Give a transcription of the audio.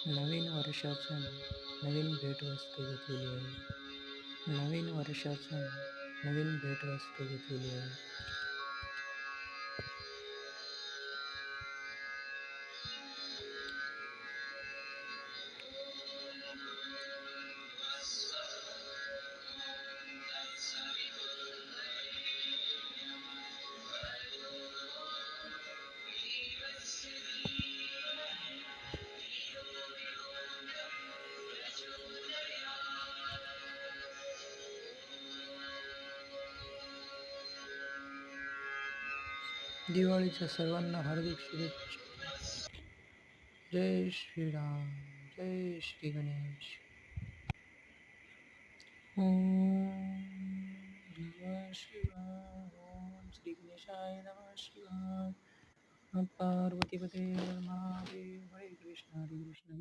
नवीन वर्षातून नवीन भेटवस्तू घेतलेली आहे. नवीन वर्षातून नवीन भेटवस्तू घेतलेली आहे. दिवाळीच्या सर्वांना हार्दिक शुभेच्छा. जय श्रीराम, जय श्री गणेश. ओम नमः शिवाय. ओम श्री गणेशाय नमः शिवाय. पार्वतीपते महादेव. हरे कृष्ण हरे कृष्ण.